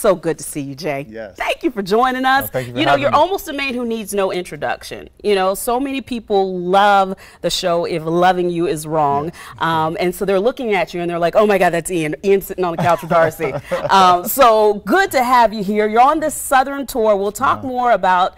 so good to see you, Jay. Yes. Thank you for joining us. Thank you for you know, having you're me. almost a man who needs no introduction. You know, so many people love the show If Loving You Is Wrong. Yes. And so they're looking at you and they're like, oh my God, that's Ian. Ian's sitting on the couch with Darcy. So good to have you here. You're on this Southern tour. We'll talk more about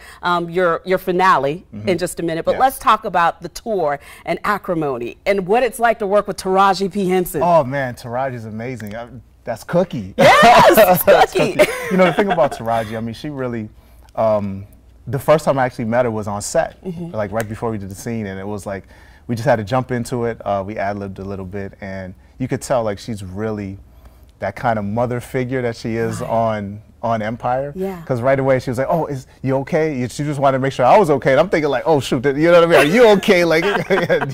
your finale in just a minute, but let's talk about the tour and Acrimony and what it's like to work with Taraji P. Henson. Oh man, Taraji's amazing. That's Cookie. Yes, Cookie. You know, the thing about Taraji, I mean, she really, the first time I actually met her was on set, like right before we did the scene, and it was like, we just had to jump into it. We ad-libbed a little bit, and you could tell like she's really that kind of mother figure that she is on Empire. Yeah. Because right away she was like, oh, is you okay? She just wanted to make sure I was okay. And I'm thinking like, oh shoot, you know what I mean? Are you okay? Like,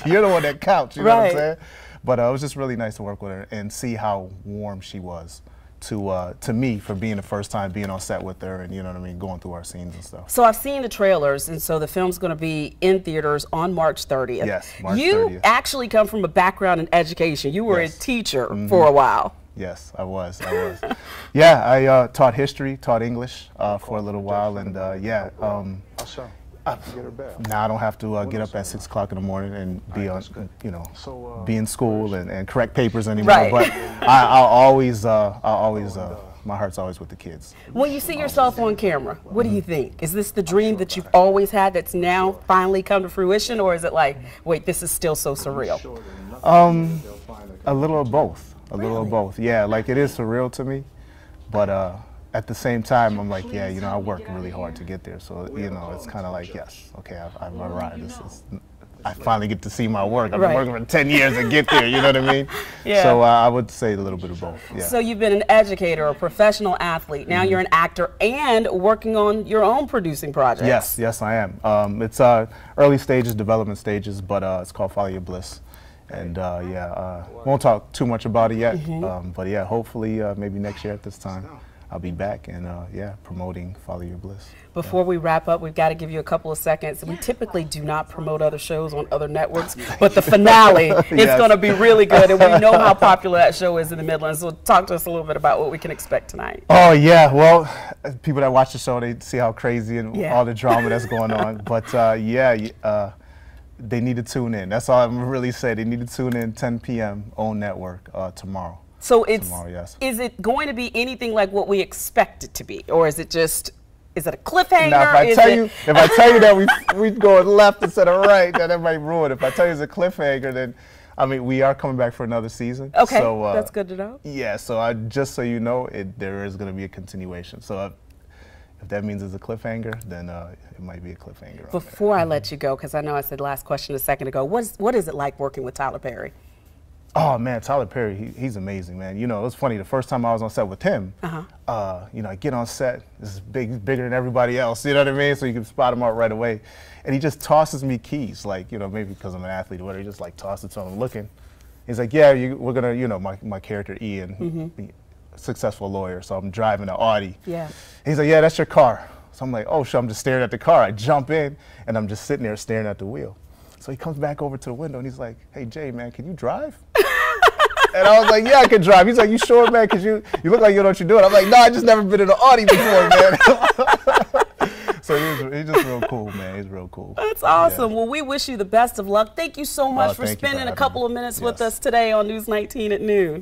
you're the one that counts, you know what I'm saying? But it was just really nice to work with her and see how warm she was to me for being the first time being on set with her, and you know what I mean, going through our scenes and stuff. So I've seen the trailers, and so the film's going to be in theaters on March 30th. Yes, March 30th. You actually come from a background in education. You were a teacher for a while. Yes, I was. Yeah, I taught history, taught English for a little while, and yeah. Now I don't have to get up at 6 o'clock in the morning and be on, you know, be in school and correct papers anymore. But I'll always, my heart's always with the kids. When you see yourself on camera, what do you think? Is this the dream that you've always had that's now finally come to fruition, or is it like, wait, this is still so surreal? A little of both. A little of both. Yeah, like it is surreal to me, but at the same time, I'm like, yeah, you know, I worked really hard to get there. So, you know, it's kind of like, yes, okay, I've arrived. I finally get to see my work. I've been working for 10 years to get there, you know what I mean? Yeah. So I would say a little bit of both, yeah. So you've been an educator, a professional athlete. Now you're an actor and working on your own producing projects. Yes, yes, I am. It's early stages, development stages, but it's called Follow Your Bliss. And yeah, won't talk too much about it yet, but yeah, hopefully maybe next year at this time, I'll be back and yeah, promoting Follow Your Bliss. Before we wrap up, we've got to give you a couple of seconds. We typically do not promote other shows on other networks, but the finale is going to be really good, and we know how popular that show is in the Midlands. So talk to us a little bit about what we can expect tonight. Oh yeah, well, people that watch the show, they see how crazy and all the drama that's going on. But yeah, they need to tune in. That's all I'm really saying. They need to tune in 10 p.m. on network tomorrow. So it's tomorrow, yes. Is it going to be anything like what we expect it to be, or is it just? Is it a cliffhanger? Now, if I tell you that we going left instead of right, then that might ruin it. If I tell you it's a cliffhanger, then I mean we are coming back for another season. Okay, so, that's good to know. Yeah, so just so you know, there is going to be a continuation. So if that means it's a cliffhanger, then it might be a cliffhanger. Before I let you go, because I know I said last question a second ago, what is it like working with Tyler Perry? Oh man, Tyler Perry, he's amazing, man. You know, it was funny. The first time I was on set with him, you know, I get on set. This is bigger than everybody else. You know what I mean? So you can spot him out right away, and he just tosses me keys, like, you know, maybe because I'm an athlete or whatever. He just like tosses it to him, looking. He's like, yeah, we're gonna, you know, my character Ian, a successful lawyer, so I'm driving an Audi. Yeah. He's like, yeah, that's your car. So I'm like, oh, so I'm just staring at the car. I jump in, and I'm just sitting there staring at the wheel. So he comes back over to the window and he's like, hey, Jay, man, can you drive? And I was like, yeah, I can drive. He's like, you sure, man? Because you look like you know what you're doing. I'm like, no, I just never been in an Audi before, man. So he's just real cool, man. He's real cool. That's awesome. Yeah. Well, we wish you the best of luck. Thank you so much for spending a couple of minutes with us today on News 19 at noon.